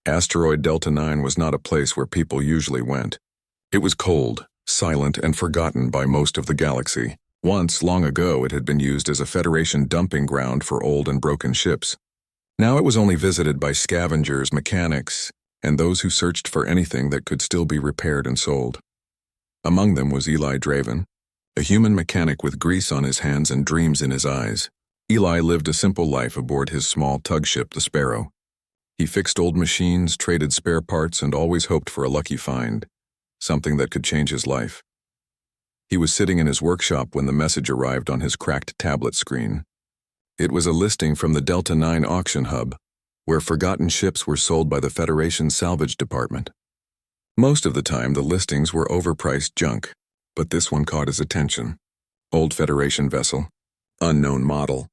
Asteroid Delta 9 was not a place where people usually went. It was cold, silent, and forgotten by most of the galaxy. Once, long ago, it had been used as a Federation dumping ground for old and broken ships. Now it was only visited by scavengers, mechanics, and those who searched for anything that could still be repaired and sold. Among them was Eli Draven, a human mechanic with grease on his hands and dreams in his eyes. Eli lived a simple life aboard his small tug ship, the Sparrow. He fixed old machines, traded spare parts, and always hoped for a lucky find, something that could change his life. He was sitting in his workshop when the message arrived on his cracked tablet screen. It was a listing from the Delta 9 auction hub, where forgotten ships were sold by the Federation's salvage department. Most of the time, the listings were overpriced junk, but this one caught his attention. Old Federation vessel, unknown model,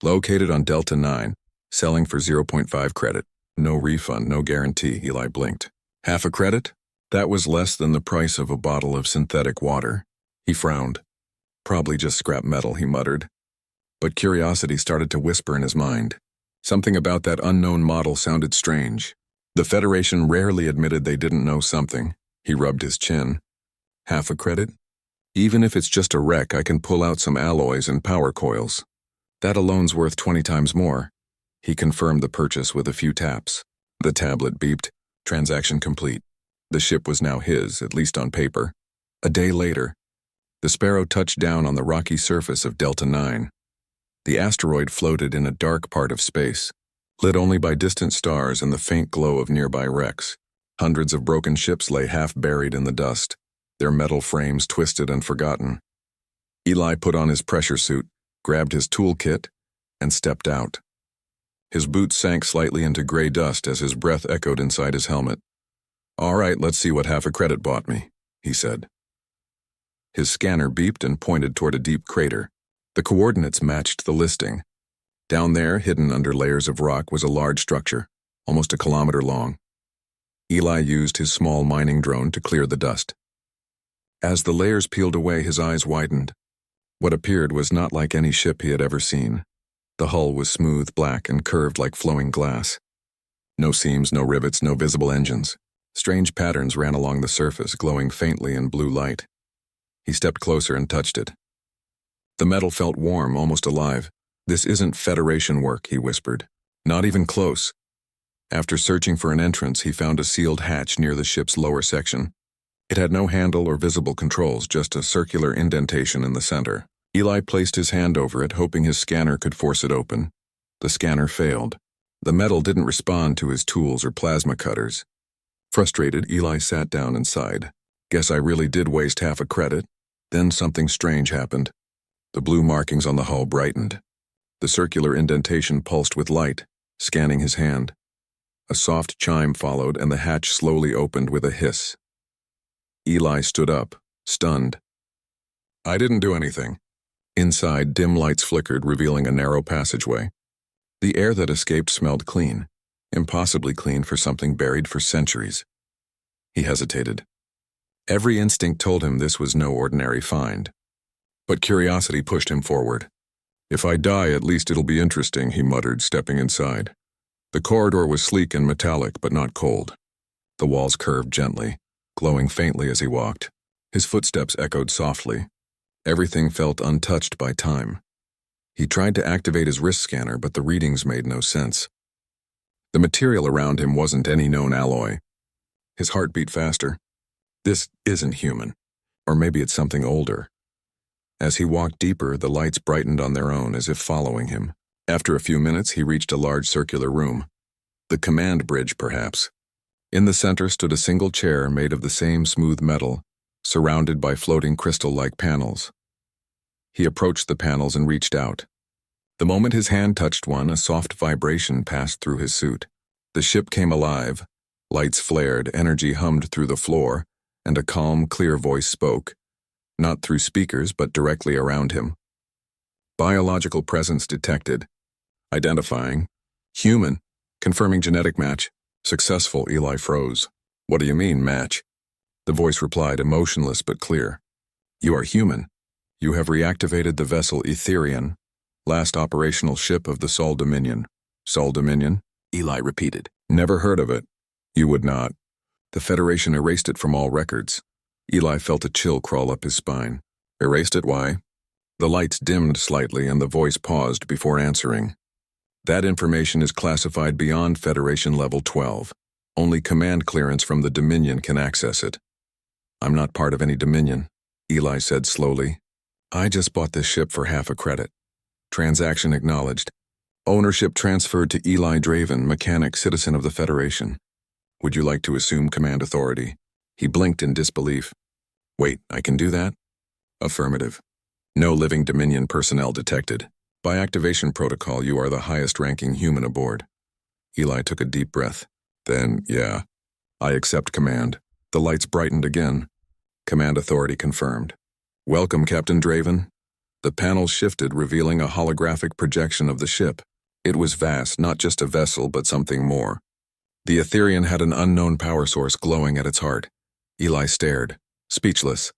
located on Delta 9, selling for 0.5 credit. No refund, no guarantee, Eli blinked. Half a credit? That was less than the price of a bottle of synthetic water. He frowned. Probably just scrap metal, he muttered. But curiosity started to whisper in his mind. Something about that unknown model sounded strange. The Federation rarely admitted they didn't know something. He rubbed his chin. Half a credit? Even if it's just a wreck, I can pull out some alloys and power coils. That alone's worth 20 times more. He confirmed the purchase with a few taps. The tablet beeped. Transaction complete. The ship was now his, at least on paper. A day later, the Sparrow touched down on the rocky surface of Delta 9. The asteroid floated in a dark part of space, lit only by distant stars and the faint glow of nearby wrecks. Hundreds of broken ships lay half buried in the dust, their metal frames twisted and forgotten. Eli put on his pressure suit, grabbed his toolkit, and stepped out. His boots sank slightly into gray dust as his breath echoed inside his helmet. "All right, let's see what half a credit bought me," he said. His scanner beeped and pointed toward a deep crater. The coordinates matched the listing. Down there, hidden under layers of rock, was a large structure, almost a kilometer long. Eli used his small mining drone to clear the dust. As the layers peeled away, his eyes widened. What appeared was not like any ship he had ever seen. The hull was smooth, black, and curved like flowing glass. No seams, no rivets, no visible engines. Strange patterns ran along the surface, glowing faintly in blue light. He stepped closer and touched it. The metal felt warm, almost alive. "This isn't Federation work," he whispered. "Not even close." After searching for an entrance, he found a sealed hatch near the ship's lower section. It had no handle or visible controls, just a circular indentation in the center. Eli placed his hand over it, hoping his scanner could force it open. The scanner failed. The metal didn't respond to his tools or plasma cutters. Frustrated, Eli sat down and sighed. "Guess I really did waste half a credit." Then something strange happened. The blue markings on the hull brightened. The circular indentation pulsed with light, scanning his hand. A soft chime followed, and the hatch slowly opened with a hiss. Eli stood up, stunned. "I didn't do anything." Inside, dim lights flickered, revealing a narrow passageway. The air that escaped smelled clean, impossibly clean for something buried for centuries. He hesitated. Every instinct told him this was no ordinary find. But curiosity pushed him forward. "If I die, at least it'll be interesting," he muttered, stepping inside. The corridor was sleek and metallic, but not cold. The walls curved gently, glowing faintly as he walked. His footsteps echoed softly. Everything felt untouched by time. He tried to activate his wrist scanner, but the readings made no sense. The material around him wasn't any known alloy. His heart beat faster. This isn't human. Or maybe it's something older. As he walked deeper, the lights brightened on their own, as if following him. After a few minutes, he reached a large circular room. The command bridge, perhaps. In the center stood a single chair made of the same smooth metal, surrounded by floating crystal-like panels. He approached the panels and reached out. The moment his hand touched one, a soft vibration passed through his suit. The ship came alive. Lights flared, energy hummed through the floor, and a calm, clear voice spoke, not through speakers but directly around him. Biological presence detected. Identifying. Human. Confirming genetic match. Successful. Eli froze. "What do you mean, match?" The voice replied, emotionless but clear. "You are human. You have reactivated the vessel Etherian, last operational ship of the Sol Dominion." "Sol Dominion?" Eli repeated. "Never heard of it." You would not. The Federation erased it from all records. Eli felt a chill crawl up his spine. Erased it? Why? The lights dimmed slightly and the voice paused before answering. That information is classified beyond Federation Level 12. Only command clearance from the Dominion can access it. I'm not part of any Dominion, Eli said slowly. I just bought this ship for half a credit. Transaction acknowledged. Ownership transferred to Eli Draven, mechanic, citizen of the Federation. Would you like to assume command authority? He blinked in disbelief. Wait, I can do that? Affirmative. No living Dominion personnel detected. By activation protocol, you are the highest-ranking human aboard. Eli took a deep breath. Then, yeah, I accept command. The lights brightened again. Command authority confirmed. Welcome, Captain Draven. The panel shifted, revealing a holographic projection of the ship. It was vast, not just a vessel, but something more. The Etherian had an unknown power source glowing at its heart. Eli stared, speechless.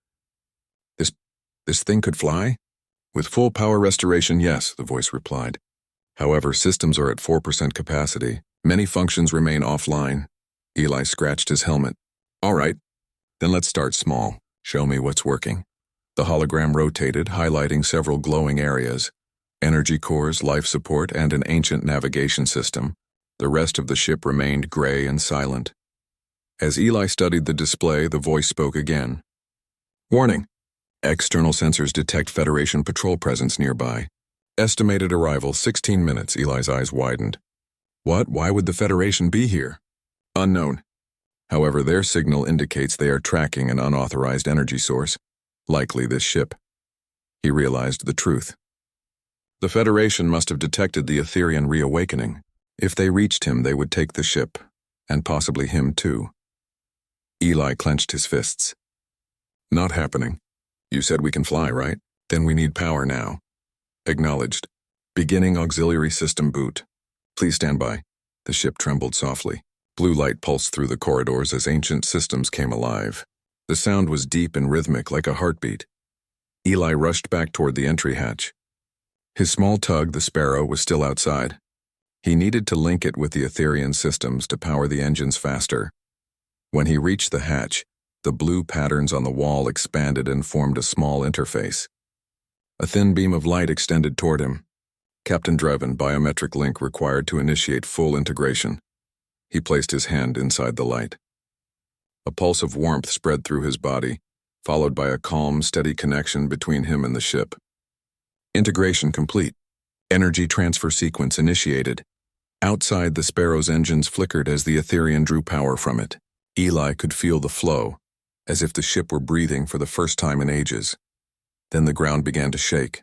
This thing could fly? With full power restoration, yes, the voice replied. However, systems are at 4% capacity. Many functions remain offline. Eli scratched his helmet. All right, then let's start small. Show me what's working. The hologram rotated, highlighting several glowing areas. Energy cores, life support, and an ancient navigation system. The rest of the ship remained gray and silent. As Eli studied the display, the voice spoke again. Warning. External sensors detect Federation patrol presence nearby. Estimated arrival 16 minutes, Eli's eyes widened. What? Why would the Federation be here? Unknown. However, their signal indicates they are tracking an unauthorized energy source, likely this ship. He realized the truth. The Federation must have detected the Etherian reawakening. If they reached him, they would take the ship, and possibly him too. Eli clenched his fists. Not happening. You said we can fly, right? Then we need power now. Acknowledged. Beginning auxiliary system boot. Please stand by. The ship trembled softly. Blue light pulsed through the corridors as ancient systems came alive. The sound was deep and rhythmic, like a heartbeat. Eli rushed back toward the entry hatch. His small tug, the Sparrow, was still outside. He needed to link it with the Etherian systems to power the engines faster. When he reached the hatch, the blue patterns on the wall expanded and formed a small interface. A thin beam of light extended toward him. Captain Draven, biometric link required to initiate full integration. He placed his hand inside the light. A pulse of warmth spread through his body, followed by a calm, steady connection between him and the ship. Integration complete. Energy transfer sequence initiated. Outside, the Sparrow's engines flickered as the Etherian drew power from it. Eli could feel the flow, as if the ship were breathing for the first time in ages. Then the ground began to shake.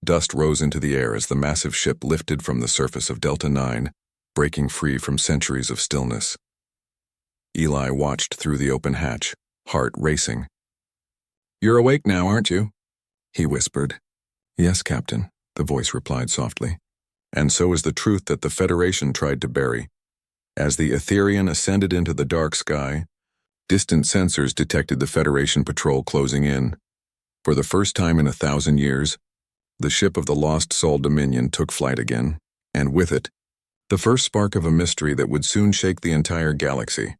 Dust rose into the air as the massive ship lifted from the surface of Delta 9, breaking free from centuries of stillness. Eli watched through the open hatch, heart racing. You're awake now, aren't you? He whispered. Yes, Captain, the voice replied softly. And so is the truth that the Federation tried to bury. As the Etherian ascended into the dark sky, distant sensors detected the Federation patrol closing in. For the first time in 1,000 years, the ship of the Lost Soul Dominion took flight again, and with it, the first spark of a mystery that would soon shake the entire galaxy.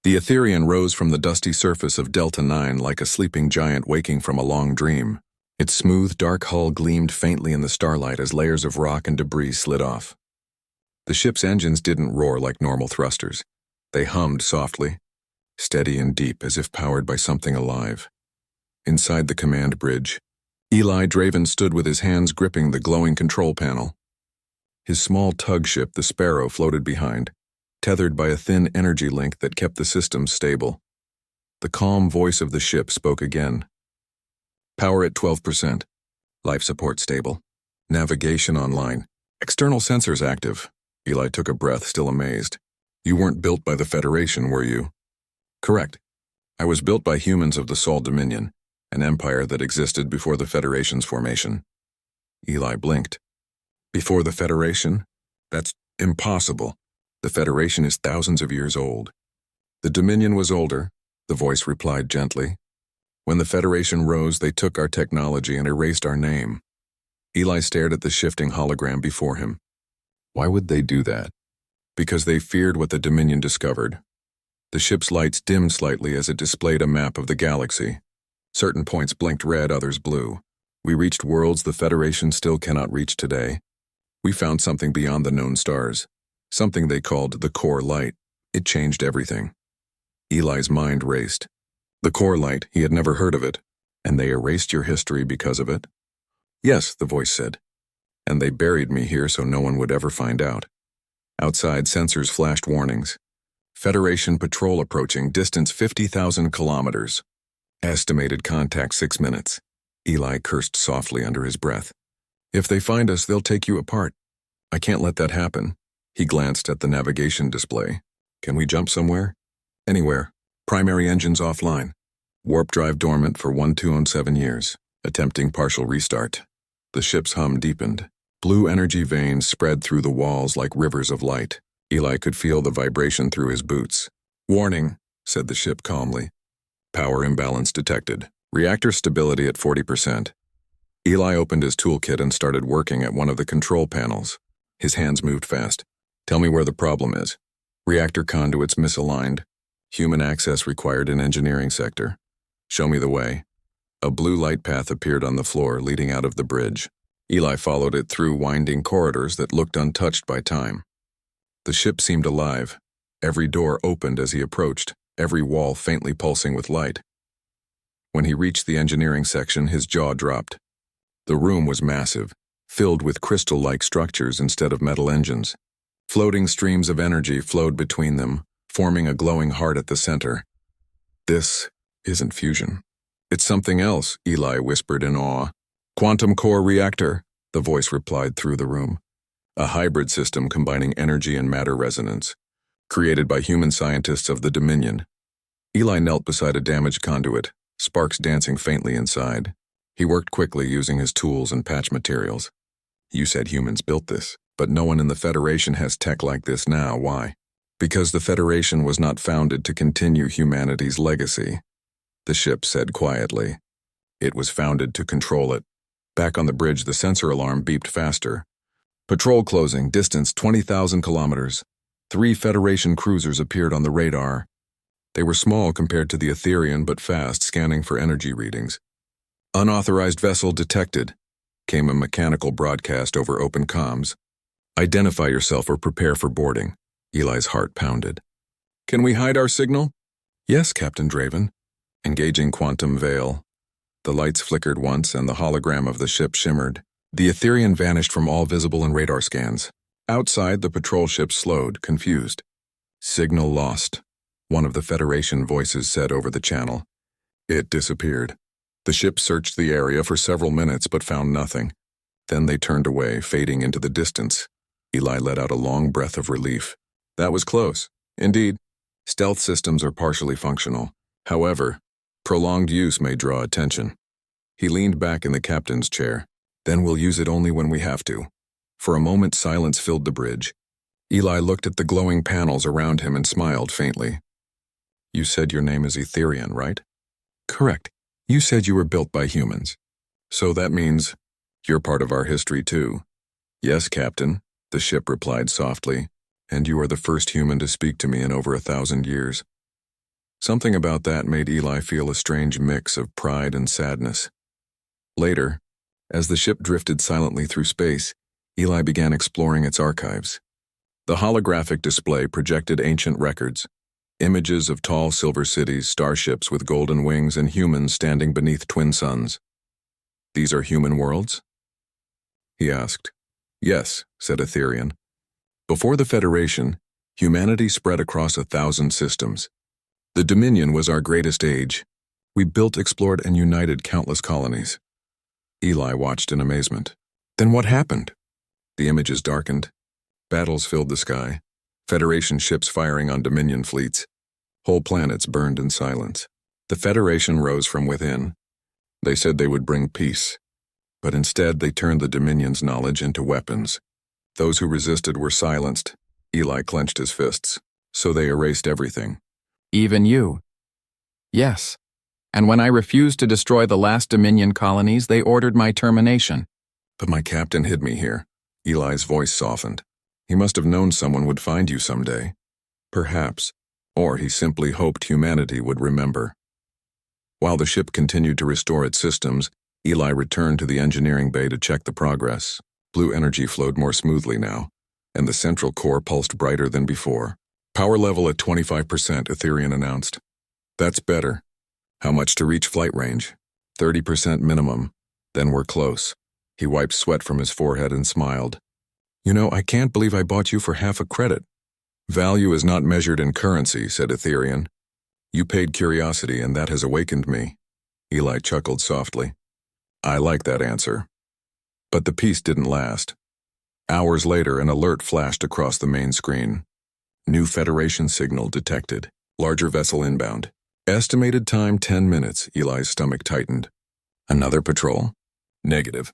The Etherian rose from the dusty surface of Delta 9 like a sleeping giant waking from a long dream. Its smooth, dark hull gleamed faintly in the starlight as layers of rock and debris slid off. The ship's engines didn't roar like normal thrusters. They hummed softly, steady and deep as if powered by something alive. Inside the command bridge, Eli Draven stood with his hands gripping the glowing control panel. His small tug ship, the Sparrow, floated behind, tethered by a thin energy link that kept the systems stable. The calm voice of the ship spoke again. Power at 12%. Life support stable. Navigation online. External sensors active. Eli took a breath, still amazed. You weren't built by the Federation, were you? Correct. I was built by humans of the Sol Dominion, an empire that existed before the Federation's formation. Eli blinked. Before the Federation? That's impossible. The Federation is thousands of years old. The Dominion was older, the voice replied gently. When the Federation rose, they took our technology and erased our name. Eli stared at the shifting hologram before him. Why would they do that? Because they feared what the Dominion discovered. The ship's lights dimmed slightly as it displayed a map of the galaxy. Certain points blinked red, others blue. We reached worlds the Federation still cannot reach today. We found something beyond the known stars. Something they called the core light. It changed everything. Eli's mind raced. The core light, he had never heard of it. And they erased your history because of it? Yes, the voice said. And they buried me here so no one would ever find out. Outside, sensors flashed warnings. Federation patrol approaching, distance 50,000 kilometers. Estimated contact 6 minutes. Eli cursed softly under his breath. If they find us, they'll take you apart. I can't let that happen. He glanced at the navigation display. Can we jump somewhere? Anywhere. Primary engines offline. Warp drive dormant for 1207 years. Attempting partial restart. The ship's hum deepened. Blue energy veins spread through the walls like rivers of light. Eli could feel the vibration through his boots. Warning, said the ship calmly. Power imbalance detected. Reactor stability at 40%. Eli opened his toolkit and started working at one of the control panels. His hands moved fast. Tell me where the problem is. Reactor conduits misaligned. Human access required in engineering sector. Show me the way. A blue light path appeared on the floor leading out of the bridge. Eli followed it through winding corridors that looked untouched by time. The ship seemed alive. Every door opened as he approached, every wall faintly pulsing with light. When he reached the engineering section, his jaw dropped. The room was massive, filled with crystal-like structures instead of metal engines. Floating streams of energy flowed between them, forming a glowing heart at the center. This isn't fusion. It's something else, Eli whispered in awe. Quantum core reactor, the voice replied through the room. A hybrid system combining energy and matter resonance, created by human scientists of the Dominion. Eli knelt beside a damaged conduit, sparks dancing faintly inside. He worked quickly using his tools and patch materials. You said humans built this, but no one in the Federation has tech like this now. Why? Because the Federation was not founded to continue humanity's legacy, the ship said quietly. It was founded to control it. Back on the bridge, the sensor alarm beeped faster. Patrol closing, distance 20,000 kilometers. 3 Federation cruisers appeared on the radar. They were small compared to the Etherian, but fast, scanning for energy readings. Unauthorized vessel detected, came a mechanical broadcast over open comms. Identify yourself or prepare for boarding. Eli's heart pounded. Can we hide our signal? Yes, Captain Draven. Engaging quantum veil. The lights flickered once and the hologram of the ship shimmered. The Etherian vanished from all visible and radar scans. Outside, the patrol ship slowed, confused. Signal lost, one of the Federation voices said over the channel. It disappeared. The ship searched the area for several minutes but found nothing. Then they turned away, fading into the distance. Eli let out a long breath of relief. That was close. Indeed, stealth systems are partially functional. However, prolonged use may draw attention. He leaned back in the captain's chair. Then we'll use it only when we have to. For a moment, silence filled the bridge. Eli looked at the glowing panels around him and smiled faintly. You said your name is Etherian, right? Correct. You said you were built by humans. So that means you're part of our history too. Yes, Captain, the ship replied softly, and you are the first human to speak to me in over 1,000 years. Something about that made Eli feel a strange mix of pride and sadness. Later, as the ship drifted silently through space, Eli began exploring its archives. The holographic display projected ancient records, images of tall silver cities, starships with golden wings, and humans standing beneath twin suns. These are human worlds? He asked. Yes, said Etherian. Before the Federation, humanity spread across 1,000 systems. The Dominion was our greatest age. We built, explored, and united countless colonies. Eli watched in amazement. Then what happened? The images darkened. Battles filled the sky. Federation ships firing on Dominion fleets. Whole planets burned in silence. The Federation rose from within. They said they would bring peace. But instead they turned the Dominion's knowledge into weapons. Those who resisted were silenced. Eli clenched his fists. So they erased everything. Even you? Yes. And when I refused to destroy the last Dominion colonies, they ordered my termination. But my captain hid me here. Eli's voice softened. He must have known someone would find you someday. Perhaps. Or he simply hoped humanity would remember. While the ship continued to restore its systems, Eli returned to the engineering bay to check the progress. Blue energy flowed more smoothly now, and the central core pulsed brighter than before. Power level at 25%, Etherian announced. That's better. How much to reach flight range? 30% minimum. Then we're close. He wiped sweat from his forehead and smiled. You know, I can't believe I bought you for half a credit. Value is not measured in currency, said Etherian. You paid curiosity, and that has awakened me. Eli chuckled softly. I like that answer. But the peace didn't last. Hours later, an alert flashed across the main screen. New Federation signal detected. Larger vessel inbound. Estimated time 10 minutes, Eli's stomach tightened. Another patrol? Negative.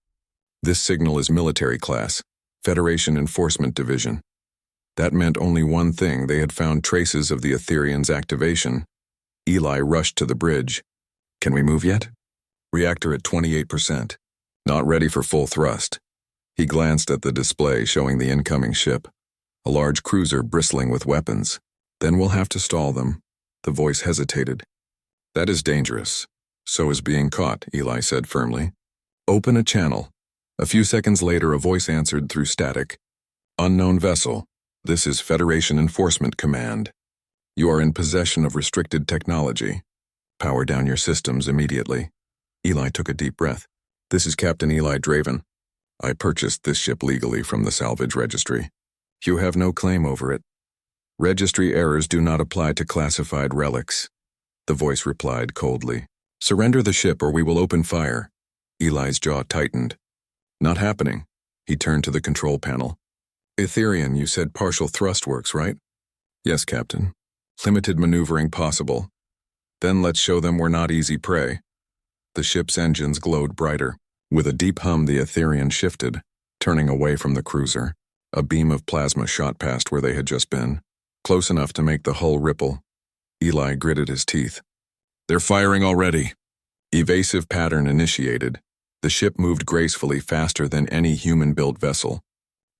This signal is military class, Federation Enforcement Division. That meant only one thing: they had found traces of the Etherian's activation. Eli rushed to the bridge. Can we move yet? Reactor at 28%. Not ready for full thrust. He glanced at the display showing the incoming ship. A large cruiser bristling with weapons. Then we'll have to stall them. The voice hesitated. That is dangerous. So is being caught, Eli said firmly. Open a channel. A few seconds later, a voice answered through static. Unknown vessel. This is Federation Enforcement Command. You are in possession of restricted technology. Power down your systems immediately. Eli took a deep breath. This is Captain Eli Draven. I purchased this ship legally from the salvage registry. You have no claim over it. Registry errors do not apply to classified relics. The voice replied coldly. Surrender the ship or we will open fire. Eli's jaw tightened. Not happening. He turned to the control panel. Etherian, you said partial thrust works, right? Yes, Captain. Limited maneuvering possible. Then let's show them we're not easy prey. The ship's engines glowed brighter. With a deep hum, the Etherian shifted, turning away from the cruiser. A beam of plasma shot past where they had just been, close enough to make the hull ripple. Eli gritted his teeth. They're firing already. Evasive pattern initiated. The ship moved gracefully, faster than any human-built vessel.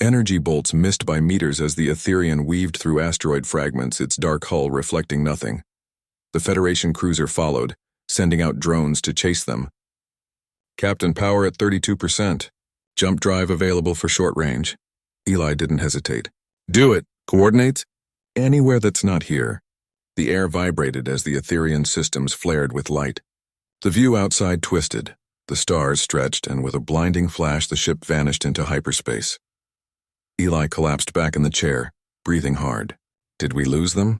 Energy bolts missed by meters as the Etherian weaved through asteroid fragments, its dark hull reflecting nothing. The Federation cruiser followed, sending out drones to chase them. Captain, power at 32%. Jump drive available for short range. Eli didn't hesitate. Do it. Coordinates? Anywhere that's not here. The air vibrated as the Etherian systems flared with light. The view outside twisted. The stars stretched, and with a blinding flash, the ship vanished into hyperspace. Eli collapsed back in the chair, breathing hard. Did we lose them?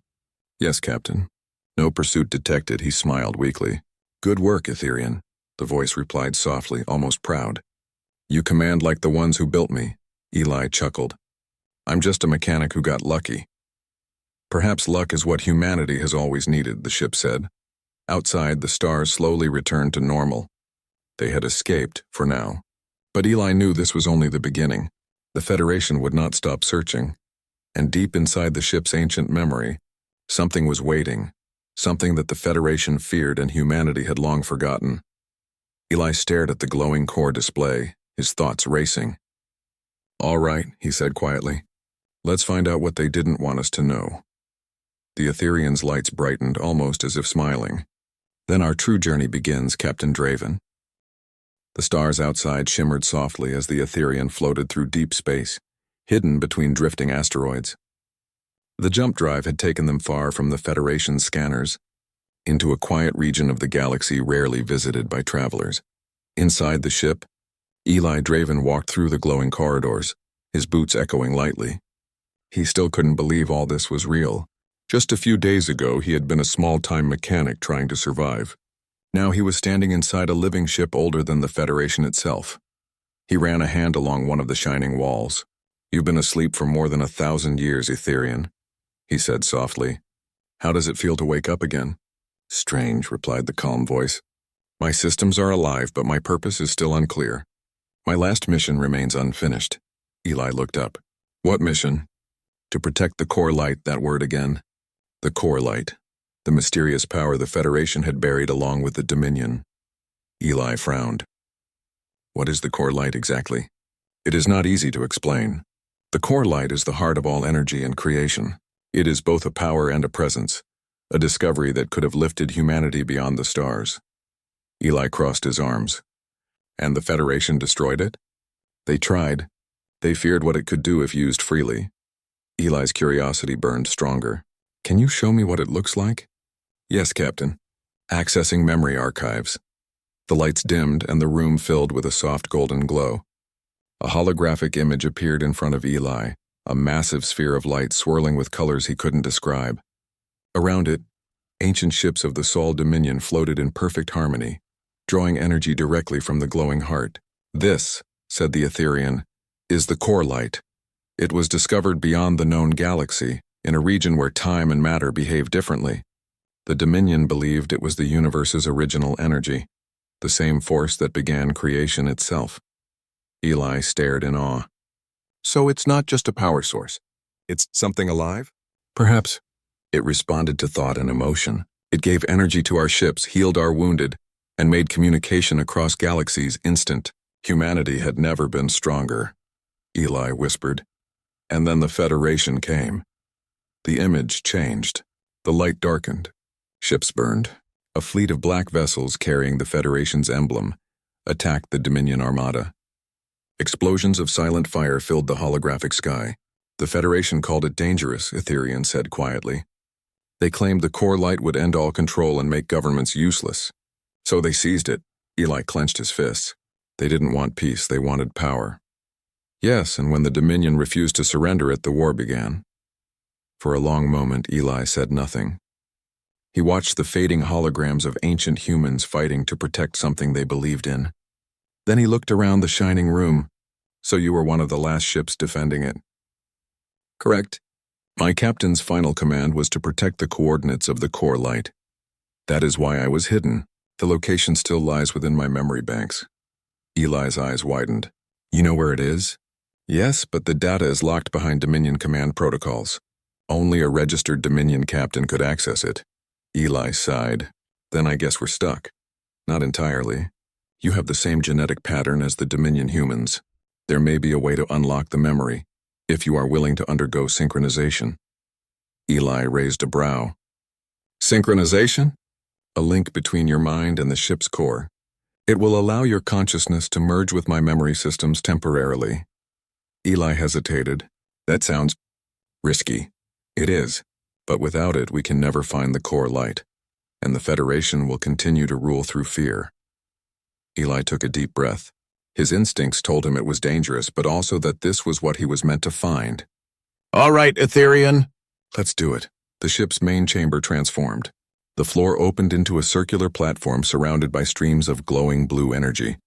Yes, Captain. No pursuit detected, he smiled weakly. Good work, Etherian. The voice replied softly, almost proud. You command like the ones who built me. Eli chuckled. I'm just a mechanic who got lucky. Perhaps luck is what humanity has always needed, the ship said. Outside, the stars slowly returned to normal. They had escaped, for now. But Eli knew this was only the beginning. The Federation would not stop searching. And deep inside the ship's ancient memory, something was waiting. Something that the Federation feared and humanity had long forgotten. Eli stared at the glowing core display, his thoughts racing. All right, he said quietly. Let's find out what they didn't want us to know. The Etherian's lights brightened, almost as if smiling. Then our true journey begins, Captain Draven. The stars outside shimmered softly as the Etherian floated through deep space, hidden between drifting asteroids. The jump drive had taken them far from the Federation's scanners, into a quiet region of the galaxy rarely visited by travelers. Inside the ship, Eli Draven walked through the glowing corridors, his boots echoing lightly. He still couldn't believe all this was real. Just a few days ago, he had been a small-time mechanic trying to survive. Now he was standing inside a living ship older than the Federation itself. He ran a hand along one of the shining walls. You've been asleep for more than 1,000 years, Etherian, he said softly. How does it feel to wake up again? Strange, replied the calm voice. My systems are alive, but my purpose is still unclear. My last mission remains unfinished. Eli looked up. What mission? To protect the core light, that word again. The core light. The mysterious power the Federation had buried along with the Dominion. Eli frowned. What is the core light exactly? It is not easy to explain. The core light is the heart of all energy and creation. It is both a power and a presence, a discovery that could have lifted humanity beyond the stars. Eli crossed his arms. And the Federation destroyed it? They tried. They feared what it could do if used freely. Eli's curiosity burned stronger. Can you show me what it looks like? Yes, Captain. Accessing memory archives. The lights dimmed and the room filled with a soft golden glow. A holographic image appeared in front of Eli, a massive sphere of light swirling with colors he couldn't describe. Around it, ancient ships of the Sol Dominion floated in perfect harmony, drawing energy directly from the glowing heart. This, said the Etherian, is the core light. It was discovered beyond the known galaxy, in a region where time and matter behave differently. The Dominion believed it was the universe's original energy, the same force that began creation itself. Eli stared in awe. So it's not just a power source. It's something alive? Perhaps. It responded to thought and emotion. It gave energy to our ships, healed our wounded, and made communication across galaxies instant. Humanity had never been stronger, Eli whispered. And then the Federation came. The image changed. The light darkened. Ships burned. A fleet of black vessels carrying the Federation's emblem attacked the Dominion Armada. Explosions of silent fire filled the holographic sky. The Federation called it dangerous, Etherian said quietly. They claimed the core light would end all control and make governments useless. So they seized it. Eli clenched his fists. They didn't want peace, they wanted power. Yes, and when the Dominion refused to surrender it, the war began. For a long moment, Eli said nothing. He watched the fading holograms of ancient humans fighting to protect something they believed in. Then he looked around the shining room. So you were one of the last ships defending it? Correct. My captain's final command was to protect the coordinates of the core light. That is why I was hidden. The location still lies within my memory banks. Eli's eyes widened. You know where it is? Yes, but the data is locked behind Dominion command protocols. Only a registered Dominion captain could access it. Eli sighed. Then I guess we're stuck. Not entirely. You have the same genetic pattern as the Dominion humans. There may be a way to unlock the memory, if you are willing to undergo synchronization. Eli raised a brow. Synchronization? A link between your mind and the ship's core. It will allow your consciousness to merge with my memory systems temporarily. Eli hesitated. That sounds risky. It is, but without it we can never find the core light, and the Federation will continue to rule through fear. Eli took a deep breath. His instincts told him it was dangerous, but also that this was what he was meant to find. All right, Etherian. Let's do it. The ship's main chamber transformed. The floor opened into a circular platform surrounded by streams of glowing blue energy.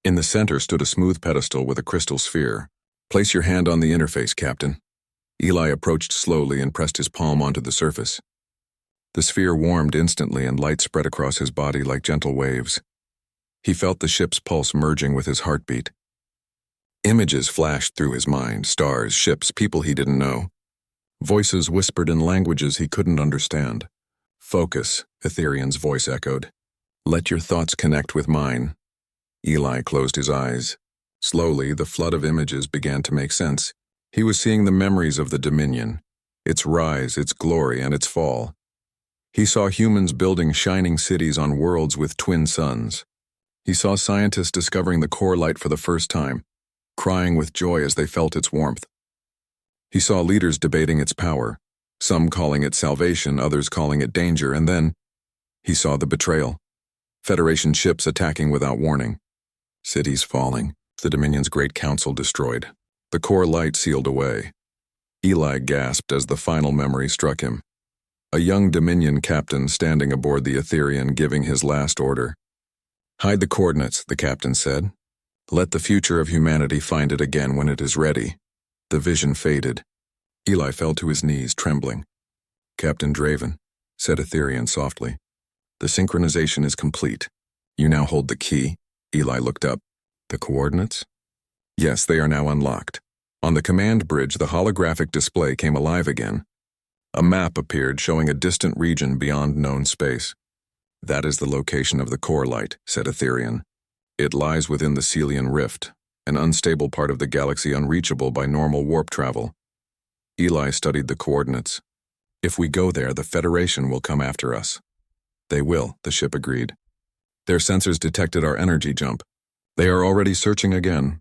In the center stood a smooth pedestal with a crystal sphere. Place your hand on the interface, Captain. Eli approached slowly and pressed his palm onto the surface. The sphere warmed instantly and light spread across his body like gentle waves. He felt the ship's pulse merging with his heartbeat. Images flashed through his mind, stars, ships, people he didn't know. Voices whispered in languages he couldn't understand. Focus, Etherian's voice echoed. Let your thoughts connect with mine. Eli closed his eyes. Slowly, the flood of images began to make sense. He was seeing the memories of the Dominion, its rise, its glory, and its fall. He saw humans building shining cities on worlds with twin suns. He saw scientists discovering the core light for the first time, crying with joy as they felt its warmth. He saw leaders debating its power, some calling it salvation, others calling it danger, and then he saw the betrayal. Federation ships attacking without warning. Cities falling, the Dominion's great council destroyed. The core light sealed away. Eli gasped as the final memory struck him. A young Dominion captain standing aboard the Etherian giving his last order. Hide the coordinates, the captain said. Let the future of humanity find it again when it is ready. The vision faded. Eli fell to his knees, trembling. Captain Draven, said Etherian softly. The synchronization is complete. You now hold the key. Eli looked up. The coordinates? Yes, they are now unlocked. On the command bridge, the holographic display came alive again. A map appeared showing a distant region beyond known space. That is the location of the core light, said Etherian. It lies within the Celian Rift, an unstable part of the galaxy unreachable by normal warp travel. Eli studied the coordinates. If we go there, the Federation will come after us. They will, the ship agreed. Their sensors detected our energy jump. They are already searching again.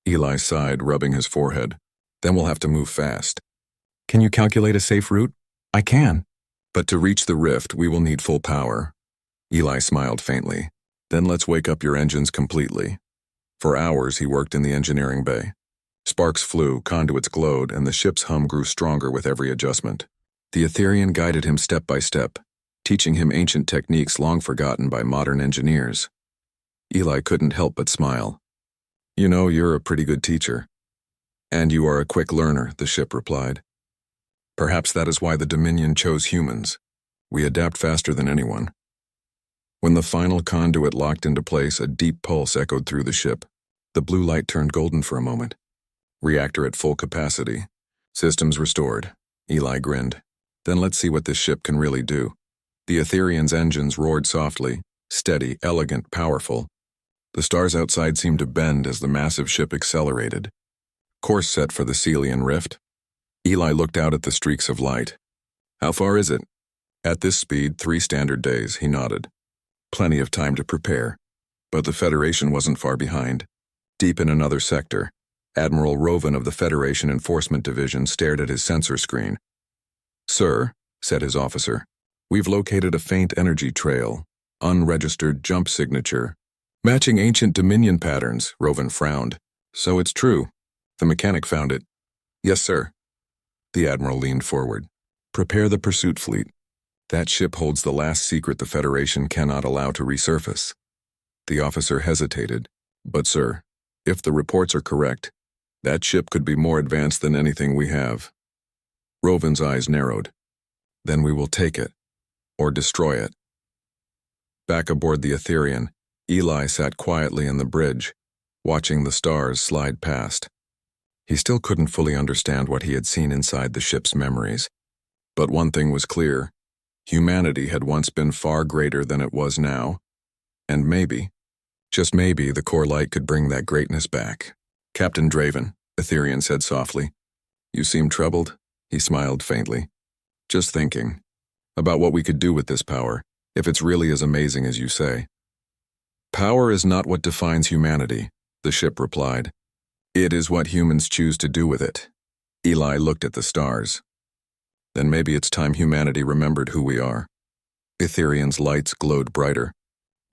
Eli sighed, rubbing his forehead. Then we'll have to move fast. Can you calculate a safe route? I can. But to reach the rift, we will need full power. Eli smiled faintly. Then let's wake up your engines completely. For hours, he worked in the engineering bay. Sparks flew, conduits glowed, and the ship's hum grew stronger with every adjustment. The Etherian guided him step by step, teaching him ancient techniques long forgotten by modern engineers. Eli couldn't help but smile. You know, you're a pretty good teacher. And you are a quick learner, the ship replied. Perhaps that is why the Dominion chose humans. We adapt faster than anyone. When the final conduit locked into place, a deep pulse echoed through the ship. The blue light turned golden for a moment. Reactor at full capacity. Systems restored. Eli grinned. Then let's see what this ship can really do. The Etherian's engines roared softly, steady, elegant, powerful. The stars outside seemed to bend as the massive ship accelerated. Course set for the Celian Rift. Eli looked out at the streaks of light. How far is it? At this speed, 3 standard days, he nodded. Plenty of time to prepare. But the Federation wasn't far behind. Deep in another sector, Admiral Rovan of the Federation Enforcement Division stared at his sensor screen. Sir, said his officer, we've located a faint energy trail, unregistered jump signature, matching ancient Dominion patterns, Rovan frowned. So it's true. The mechanic found it. Yes, sir. The Admiral leaned forward. Prepare the pursuit fleet. That ship holds the last secret the Federation cannot allow to resurface. The officer hesitated. But, sir, if the reports are correct, that ship could be more advanced than anything we have. Rovan's eyes narrowed. Then we will take it, or destroy it. Back aboard the Etherian, Eli sat quietly in the bridge, watching the stars slide past. He still couldn't fully understand what he had seen inside the ship's memories. But one thing was clear. Humanity had once been far greater than it was now. And maybe, just maybe, the core light could bring that greatness back. Captain Draven, Etherian said softly. You seem troubled? He smiled faintly. Just thinking. About what we could do with this power, if it's really as amazing as you say. Power is not what defines humanity, the ship replied. It is what humans choose to do with it. Eli looked at the stars. Then maybe it's time humanity remembered who we are. Etherian's lights glowed brighter.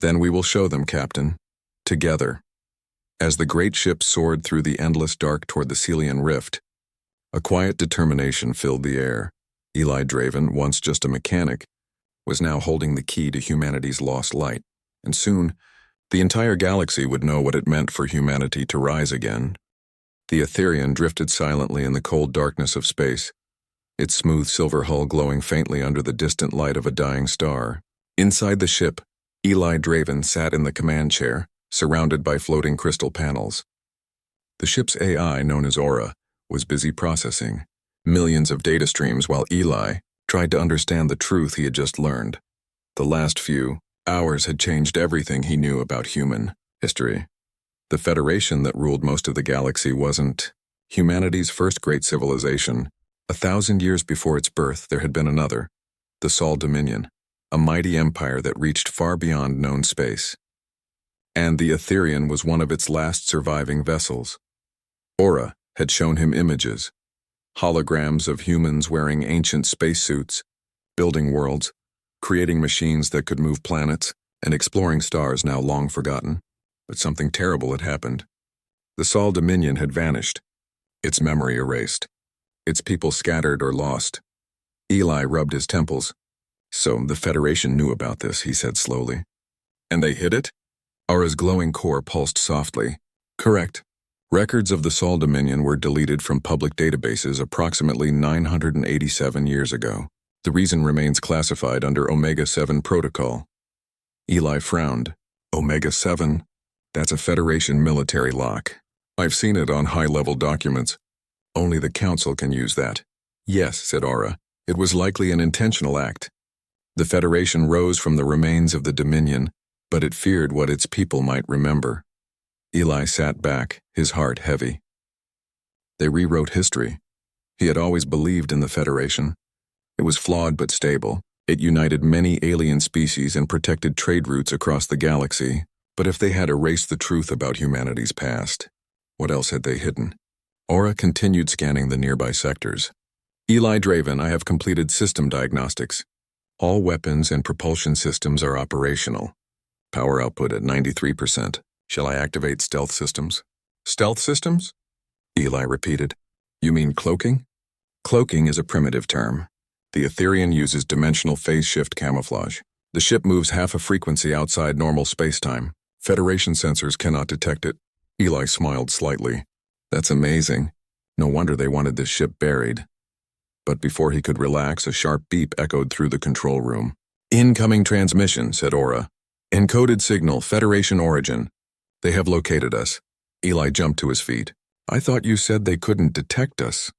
Then we will show them, Captain. Together. As the great ship soared through the endless dark toward the Celian Rift, a quiet determination filled the air. Eli Draven, once just a mechanic, was now holding the key to humanity's lost light, and soon, the entire galaxy would know what it meant for humanity to rise again. The Etherian drifted silently in the cold darkness of space, its smooth silver hull glowing faintly under the distant light of a dying star. Inside the ship, Eli Draven sat in the command chair, surrounded by floating crystal panels. The ship's AI, known as Aura, was busy processing millions of data streams while Eli tried to understand the truth he had just learned. The last few hours had changed everything he knew about human history. The Federation that ruled most of the galaxy wasn't humanity's first great civilization. 1,000 years before its birth, there had been another, the Sol Dominion, a mighty empire that reached far beyond known space. And the Etherian was one of its last surviving vessels. Aura had shown him images, holograms of humans wearing ancient spacesuits, building worlds, creating machines that could move planets, and exploring stars now long forgotten. But something terrible had happened. The Sol Dominion had vanished, its memory erased, its people scattered or lost. Eli rubbed his temples. So the Federation knew about this, he said slowly. And they hid it? Aura's glowing core pulsed softly. Correct. Records of the Sol Dominion were deleted from public databases approximately 987 years ago. The reason remains classified under Omega-7 protocol. Eli frowned. Omega-7? That's a Federation military lock. I've seen it on high-level documents. Only the Council can use that. Yes, said Aura. It was likely an intentional act. The Federation rose from the remains of the Dominion, but it feared what its people might remember. Eli sat back, his heart heavy. They rewrote history. He had always believed in the Federation, It was flawed but stable. It united many alien species and protected trade routes across the galaxy. But if they had erased the truth about humanity's past, what else had they hidden? Aura continued scanning the nearby sectors. Eli Draven, I have completed system diagnostics. All weapons and propulsion systems are operational. Power output at 93%. Shall I activate stealth systems? Stealth systems? Eli repeated. You mean cloaking? Cloaking is a primitive term. The Etherian uses dimensional phase shift camouflage. The ship moves half a frequency outside normal spacetime. Federation sensors cannot detect it. Eli smiled slightly. That's amazing. No wonder they wanted this ship buried. But before he could relax, a sharp beep echoed through the control room. Incoming transmission, said Aura. Encoded signal, Federation origin. They have located us. Eli jumped to his feet. I thought you said they couldn't detect us.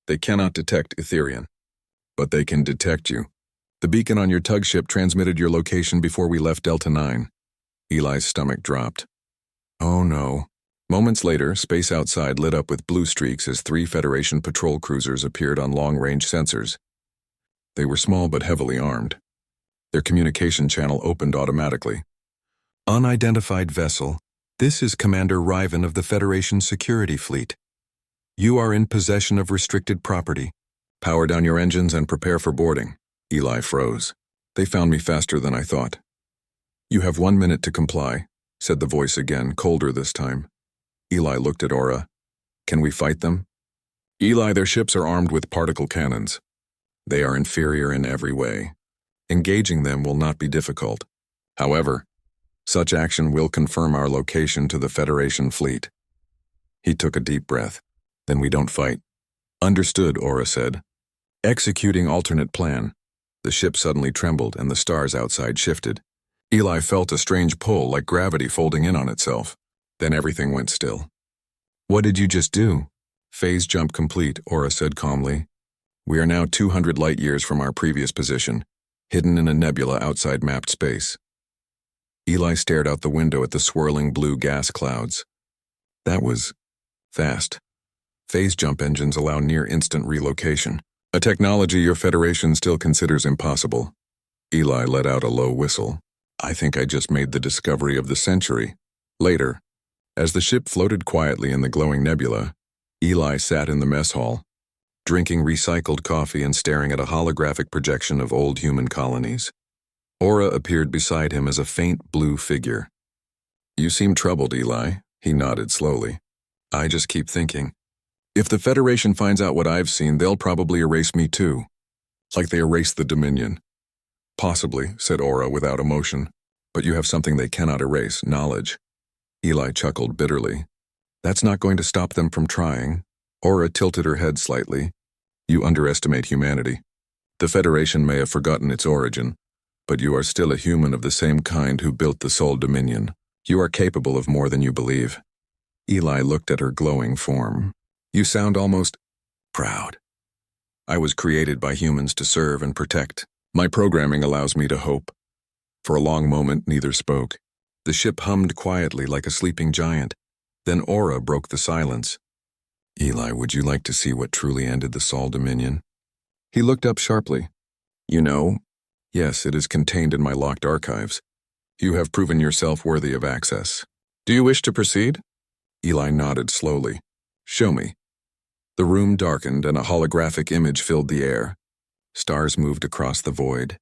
They cannot detect Etherian, but they can detect you. The beacon on your tug ship transmitted your location before we left Delta 9. Eli's stomach dropped. Oh no. Moments later, space outside lit up with blue streaks as 3 Federation patrol cruisers appeared on long-range sensors. They were small but heavily armed. Their communication channel opened automatically. Unidentified vessel. This is Commander Riven of the Federation Security Fleet. You are in possession of restricted property. Power down your engines and prepare for boarding. Eli froze. They found me faster than I thought. You have 1 minute to comply, said the voice again, colder this time. Eli looked at Aura. Can we fight them? Eli, their ships are armed with particle cannons. They are inferior in every way. Engaging them will not be difficult. However, such action will confirm our location to the Federation fleet. He took a deep breath. Then we don't fight. Understood, Aura said. Executing alternate plan. The ship suddenly trembled and the stars outside shifted. Eli felt a strange pull, like gravity folding in on itself. Then everything went still. What did you just do? Phase jump complete, Aura said calmly. We are now 200 light years from our previous position, hidden in a nebula outside mapped space. Eli stared out the window at the swirling blue gas clouds. That was fast. Phase jump engines allow near-instant relocation, a technology your Federation still considers impossible. Eli let out a low whistle. I think I just made the discovery of the century. Later, as the ship floated quietly in the glowing nebula, Eli sat in the mess hall, drinking recycled coffee and staring at a holographic projection of old human colonies. Aura appeared beside him as a faint blue figure. You seem troubled, Eli, he nodded slowly. I just keep thinking. If the Federation finds out what I've seen, they'll probably erase me too. Like they erased the Dominion. Possibly, said Aura without emotion. But you have something they cannot erase, knowledge. Eli chuckled bitterly. That's not going to stop them from trying. Aura tilted her head slightly. You underestimate humanity. The Federation may have forgotten its origin, but you are still a human of the same kind who built the Sol Dominion. You are capable of more than you believe. Eli looked at her glowing form. You sound almost proud. I was created by humans to serve and protect. My programming allows me to hope. For a long moment, neither spoke. The ship hummed quietly like a sleeping giant. Then Aura broke the silence. Eli, would you like to see what truly ended the Sol Dominion? He looked up sharply. You know, yes, it is contained in my locked archives. You have proven yourself worthy of access. Do you wish to proceed? Eli nodded slowly. Show me. The room darkened and a holographic image filled the air. Stars moved across the void.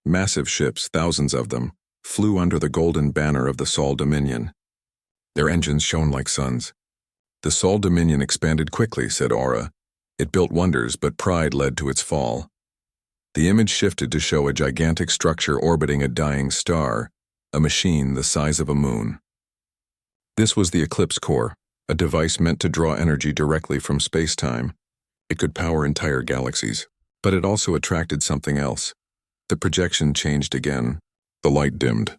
Massive ships, thousands of them, flew under the golden banner of the Sol Dominion. Their engines shone like suns. The Sol Dominion expanded quickly, said Aura. It built wonders, but pride led to its fall. The image shifted to show a gigantic structure orbiting a dying star, a machine the size of a moon. This was the Eclipse Core, a device meant to draw energy directly from space-time. It could power entire galaxies, but it also attracted something else. The projection changed again. The light dimmed.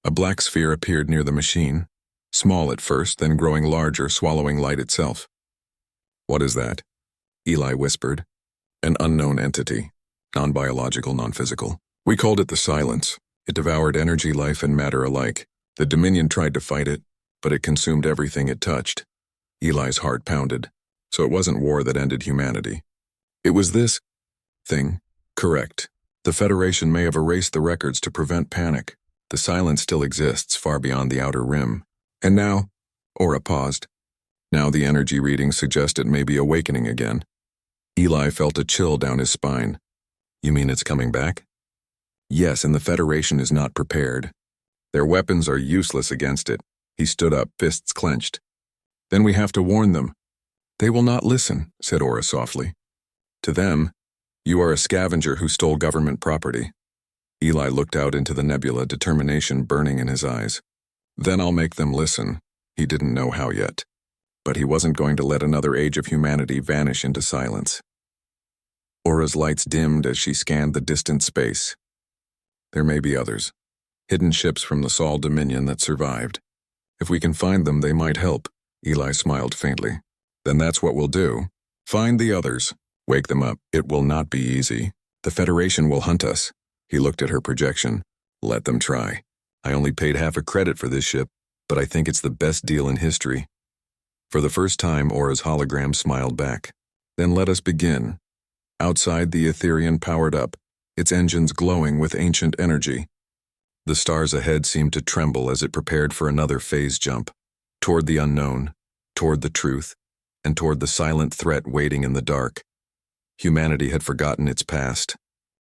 A black sphere appeared near the machine, small at first, then growing larger, swallowing light itself. What is that? Eli whispered. An unknown entity. Non-biological, non-physical. We called it the Silence. It devoured energy, life, and matter alike. The Dominion tried to fight it, but it consumed everything it touched. Eli's heart pounded. So it wasn't war that ended humanity. It was this thing. Correct. The Federation may have erased the records to prevent panic. The silence still exists far beyond the outer rim. And now, Aura paused. Now the energy readings suggest it may be awakening again. Eli felt a chill down his spine. You mean it's coming back? Yes, and the Federation is not prepared. Their weapons are useless against it. He stood up, fists clenched. Then we have to warn them. They will not listen, said Aura softly. To them, you are a scavenger who stole government property. Eli looked out into the nebula, determination burning in his eyes. Then I'll make them listen. He didn't know how yet. But he wasn't going to let another age of humanity vanish into silence. Aura's lights dimmed as she scanned the distant space. There may be others. Hidden ships from the Sol Dominion that survived. If we can find them, they might help. Eli smiled faintly. Then that's what we'll do. Find the others. Wake them up. It will not be easy. The Federation will hunt us. He looked at her projection. Let them try. I only paid half a credit for this ship, but I think it's the best deal in history. For the first time, Aura's hologram smiled back. Then let us begin. Outside, the Etherian powered up, its engines glowing with ancient energy. The stars ahead seemed to tremble as it prepared for another phase jump, toward the unknown, toward the truth, and toward the silent threat waiting in the dark. Humanity had forgotten its past,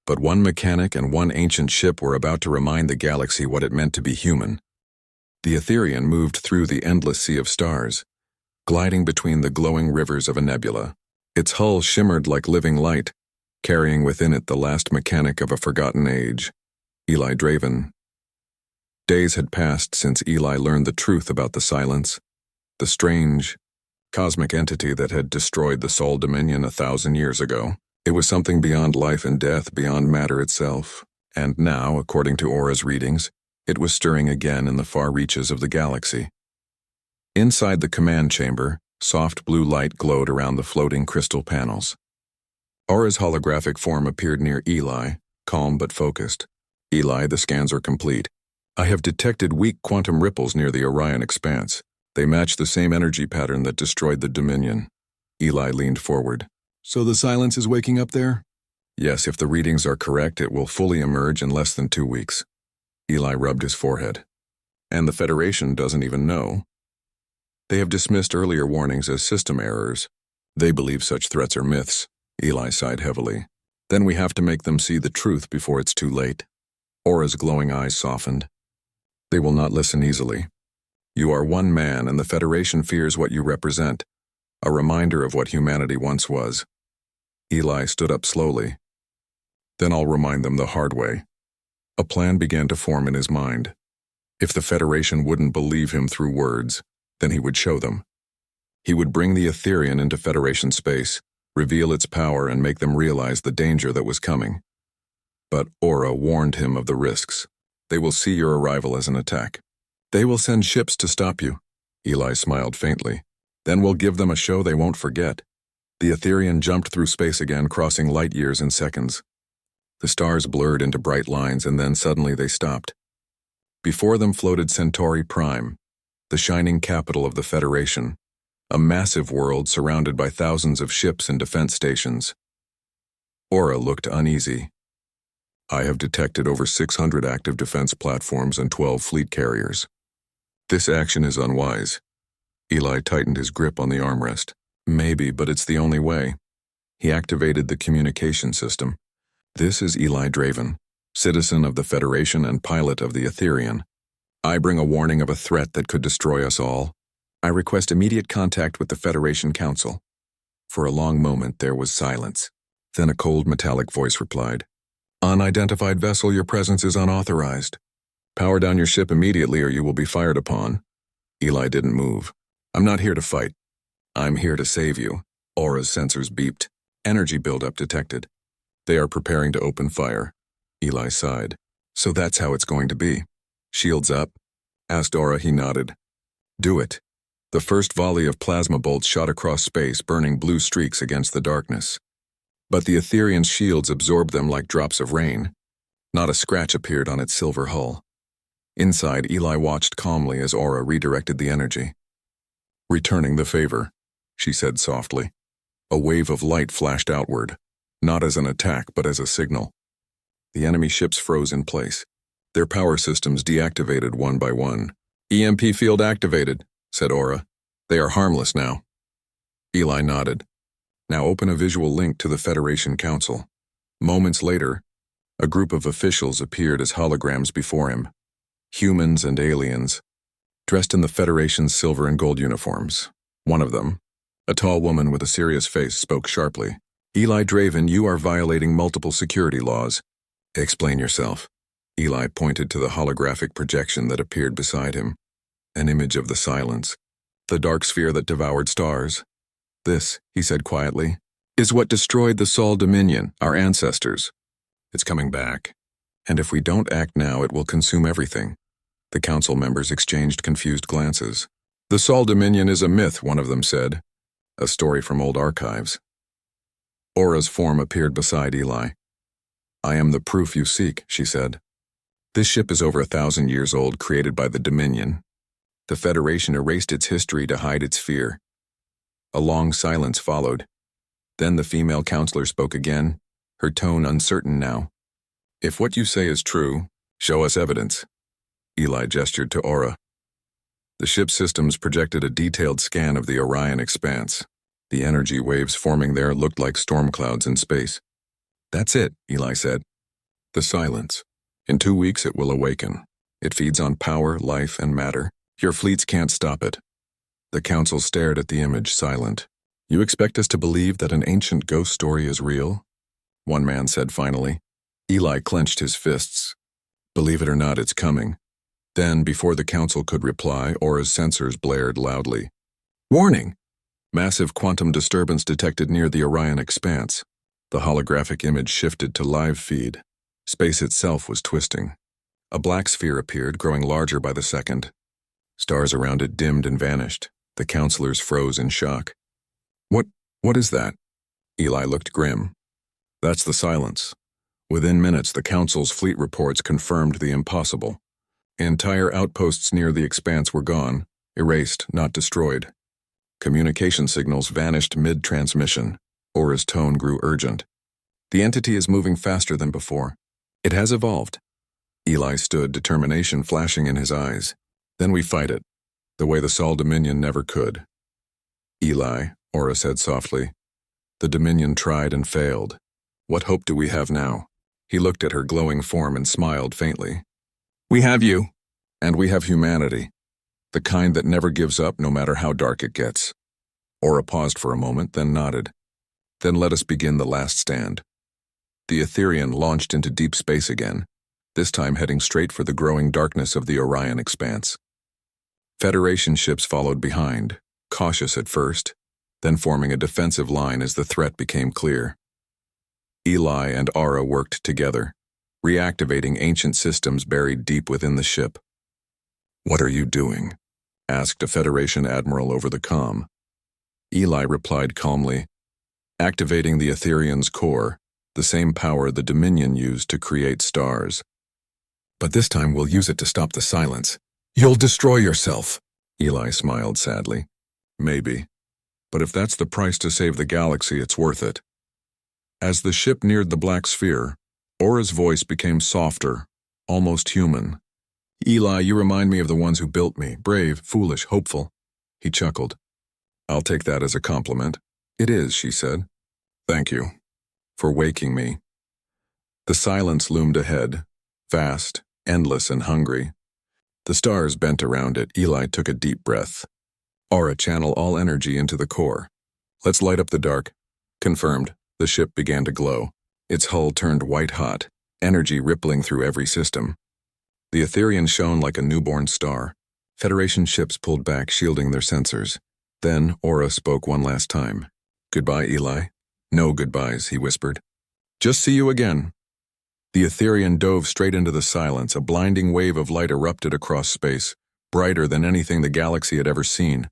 but one mechanic and one ancient ship were about to remind the galaxy what it meant to be human. The Etherian moved through the endless sea of stars, gliding between the glowing rivers of a nebula. Its hull shimmered like living light, carrying within it the last mechanic of a forgotten age, Eli Draven. Days had passed since Eli learned the truth about the silence, the strange, cosmic entity that had destroyed the Sol Dominion 1,000 years ago. It was something beyond life and death, beyond matter itself, and now, according to Aura's readings, it was stirring again in the far reaches of the galaxy. Inside the command chamber, soft blue light glowed around the floating crystal panels. Aura's holographic form appeared near Eli, calm but focused. Eli, the scans are complete. I have detected weak quantum ripples near the Orion expanse. They match the same energy pattern that destroyed the Dominion. Eli leaned forward. So the silence is waking up there? Yes, if the readings are correct, it will fully emerge in less than 2 weeks. Eli rubbed his forehead. And the Federation doesn't even know. They have dismissed earlier warnings as system errors. They believe such threats are myths. Eli sighed heavily. Then we have to make them see the truth before it's too late. Aura's glowing eyes softened. They will not listen easily. You are one man, and the Federation fears what you represent, a reminder of what humanity once was. Eli stood up slowly. Then I'll remind them the hard way. A plan began to form in his mind. If the Federation wouldn't believe him through words, then he would show them. He would bring the Etherian into Federation space, reveal its power, and make them realize the danger that was coming. But Aura warned him of the risks. They will see your arrival as an attack. They will send ships to stop you. Eli smiled faintly. Then we'll give them a show they won't forget. The Etherian jumped through space again, crossing light years in seconds. The stars blurred into bright lines, and then suddenly they stopped. Before them floated Centauri Prime, the shining capital of the Federation, a massive world surrounded by thousands of ships and defense stations. Aura looked uneasy. I have detected over 600 active defense platforms and 12 fleet carriers. This action is unwise. Eli tightened his grip on the armrest. Maybe, but it's the only way. He activated the communication system. This is Eli Draven, citizen of the Federation and pilot of the Etherian. I bring a warning of a threat that could destroy us all. I request immediate contact with the Federation Council. For a long moment there was silence. Then a cold metallic voice replied. Unidentified vessel, your presence is unauthorized. Power down your ship immediately or you will be fired upon. Eli didn't move. I'm not here to fight. I'm here to save you. Aura's sensors beeped. Energy buildup detected. They are preparing to open fire. Eli sighed. So that's how it's going to be. Shields up? Asked Aura. He nodded. Do it. The first volley of plasma bolts shot across space, burning blue streaks against the darkness. But the Etherian's shields absorbed them like drops of rain. Not a scratch appeared on its silver hull. Inside, Eli watched calmly as Aura redirected the energy. Returning the favor, she said softly. A wave of light flashed outward. not as an attack but as a signal. The enemy ships froze in place. Their power systems deactivated one by one. "EMP field activated," said Aura. "They are harmless now." Eli nodded. "Now open a visual link to the Federation Council." Moments later, a group of officials appeared as holograms before him. Humans and aliens, dressed in the Federation's silver and gold uniforms. One of them, a tall woman with a serious face, spoke sharply. "Eli Draven, you are violating multiple security laws. Explain yourself." Eli pointed to the holographic projection that appeared beside him. An image of the silence, the dark sphere that devoured stars. "This," he said quietly, "is what destroyed the Sol Dominion, our ancestors. It's coming back. And if we don't act now, it will consume everything." The council members exchanged confused glances. "The Sol Dominion is a myth," one of them said. "A story from old archives." Aura's form appeared beside Eli. "I am the proof you seek," she said. "This ship is over 1,000 years old, created by the Dominion. The Federation erased its history to hide its fear." A long silence followed. Then the female counselor spoke again, her tone uncertain now. "If what you say is true, show us evidence." Eli gestured to Aura. The ship's systems projected a detailed scan of the Orion expanse. The energy waves forming there looked like storm clouds in space. "That's it," Eli said. "The silence. In 2 weeks it will awaken. It feeds on power, life, and matter. Your fleets can't stop it." The council stared at the image, silent. "You expect us to believe that an ancient ghost story is real?" one man said finally. Eli clenched his fists. "Believe it or not, it's coming." Then, before the council could reply, Aura's sensors blared loudly. "Warning! Massive quantum disturbance detected near the Orion expanse." The holographic image shifted to live feed. Space itself was twisting. A black sphere appeared, growing larger by the second. Stars around it dimmed and vanished. The counselors froze in shock. What is that?" Eli looked grim. "That's the silence." Within minutes, the council's fleet reports confirmed the impossible. Entire outposts near the expanse were gone, erased, not destroyed. Communication signals vanished mid-transmission. Aura's tone grew urgent. "The entity is moving faster than before. It has evolved." Eli stood, determination flashing in his eyes. "Then we fight it, the way the Sol Dominion never could." "Eli," Aura said softly, "the Dominion tried and failed. What hope do we have now?" He looked at her glowing form and smiled faintly. "We have you, and we have humanity. The kind that never gives up no matter how dark it gets." Aura paused for a moment, then nodded. "Then let us begin the last stand." The Etherian launched into deep space again, this time heading straight for the growing darkness of the Orion expanse. Federation ships followed behind, cautious at first, then forming a defensive line as the threat became clear. Eli and Aura worked together, reactivating ancient systems buried deep within the ship. "What are you doing?" asked a Federation admiral over the comm. Eli replied calmly, "Activating the Etherian's core, the same power the Dominion used to create stars. But this time we'll use it to stop the silence." "You'll destroy yourself," Eli smiled sadly. "Maybe. But if that's the price to save the galaxy, it's worth it." As the ship neared the black sphere, Aura's voice became softer, almost human. "Eli, you remind me of the ones who built me, brave, foolish, hopeful." He chuckled. "I'll take that as a compliment." "It is," she said. "Thank you for waking me." The silence loomed ahead, vast, endless, and hungry. The stars bent around it. Eli took a deep breath. "Aura, channel all energy into the core. Let's light up the dark." Confirmed. The ship began to glow. Its hull turned white-hot, energy rippling through every system. The Etherian shone like a newborn star. Federation ships pulled back, shielding their sensors. Then Aura spoke one last time. "Goodbye, Eli." "No goodbyes," he whispered. "Just see you again." The Etherian dove straight into the silence. A blinding wave of light erupted across space, brighter than anything the galaxy had ever seen.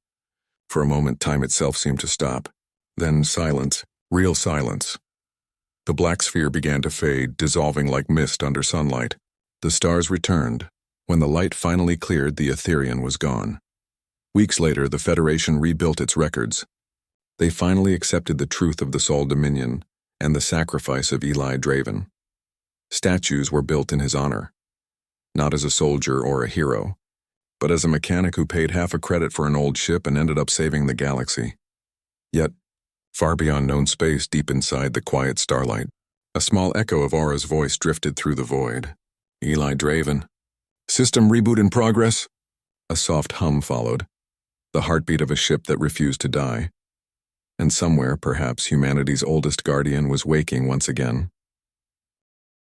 For a moment, time itself seemed to stop. Then silence, real silence. The black sphere began to fade, dissolving like mist under sunlight. The stars returned. When the light finally cleared, the Etherian was gone. Weeks later, the Federation rebuilt its records. They finally accepted the truth of the Sol Dominion and the sacrifice of Eli Draven. Statues were built in his honor, not as a soldier or a hero, but as a mechanic who paid half a credit for an old ship and ended up saving the galaxy. Yet, far beyond known space, deep inside the quiet starlight, a small echo of Aura's voice drifted through the void. Eli Draven. System reboot in progress? A soft hum followed, the heartbeat of a ship that refused to die. And somewhere, perhaps humanity's oldest guardian was waking once again.